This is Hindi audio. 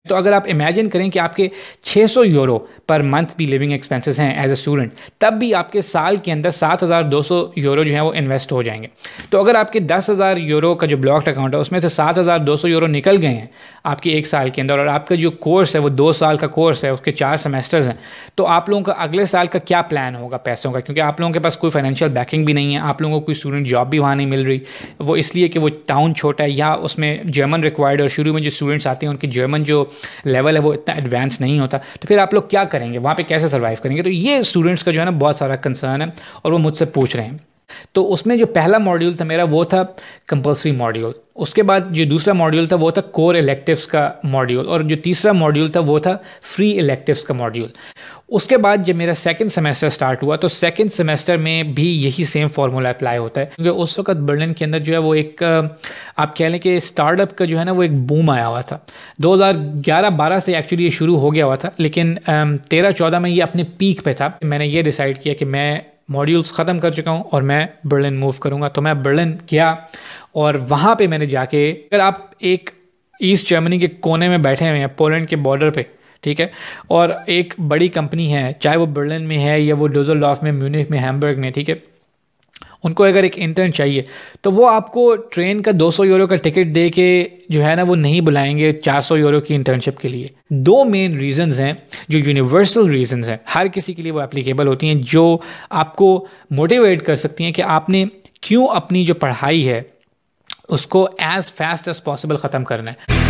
तो अगर आप इमेजिन करें कि आपके 600 यूरो पर मंथ भी लिविंग एक्सपेंसेस हैं एज ए स्टूडेंट, तब भी आपके साल के अंदर 7,200 यूरो जो है वो इन्वेस्ट हो जाएंगे। तो अगर आपके 10,000 यूरो का जो ब्लॉक्ड अकाउंट है उसमें से 7,200 यूरो निकल गए हैं आपके एक साल के अंदर, और आपका जो कोर्स है वो 2 साल का कोर्स है, उसके 4 सेमेस्टर्स हैं, तो आप लोगों का अगले साल का क्या प्लान होगा पैसों का? क्योंकि आप लोगों के पास कोई फाइनेंशियल बैकिंग भी नहीं है, आप लोगों को कोई स्टूडेंट जॉब भी वहाँ नहीं मिल रही, वो इसलिए कि वो टाउन छोटा है या उसमें जर्मन रिक्वायर्ड, और शुरू में जो स्टूडेंट्स आते हैं उनकी जर्मन जो लेवल है वो इतना एडवांस नहीं होता, तो फिर आप लोग क्या करेंगे वहाँ पे, कैसे सर्वाइव करेंगे? तो ये स्टूडेंट्स का जो है ना बहुत सारा कंसर्न है और वो मुझसे पूछ रहे हैं। तो उसमें जो पहला मॉड्यूल था मेरा वो था कंपल्सरी मॉड्यूल, उसके बाद जो दूसरा मॉड्यूल था वो था कोर इलेक्टिव्स का मॉड्यूल, और जो तीसरा मॉड्यूल था वो था फ्री इलेक्टिव्स का मॉड्यूल। उसके बाद जब मेरा सेकंड सेमेस्टर स्टार्ट हुआ तो सेकंड सेमेस्टर में भी यही सेम फार्मूला अप्लाई होता है, क्योंकि उस वक्त बर्लिन के अंदर जो है वो एक आप कह लें कि स्टार्टअप का जो है ना वो एक बूम आया हुआ था। 2011-12 से एक्चुअली ये शुरू हो गया हुआ था, लेकिन 13-14 में ये अपने पीक पे था। मैंने ये डिसाइड किया कि मैं मॉड्यूल्स ख़त्म कर चुका हूँ और मैं बर्लिन मूव करूँगा। तो मैं बर्लिन गया और वहाँ पे मैंने जाके, अगर आप एक ईस्ट जर्मनी के कोने में बैठे हुए हैं पोलैंड के बॉर्डर पे, ठीक है, और एक बड़ी कंपनी है, चाहे वो बर्लिन में है या वो डुससेलडॉर्फ में, म्यूनिख में, हैम्बर्ग में, ठीक है, उनको अगर एक इंटर्न चाहिए तो वो आपको ट्रेन का 200 यूरो का टिकट दे के जो है ना वो नहीं बुलाएंगे 400 यूरो की इंटर्नशिप के लिए। 2 मेन रीजंस हैं जो यूनिवर्सल रीजंस हैं, हर किसी के लिए वो एप्लीकेबल होती हैं, जो आपको मोटिवेट कर सकती हैं कि आपने क्यों अपनी जो पढ़ाई है उसको एज फास्ट एज पॉसिबल ख़त्म करना है।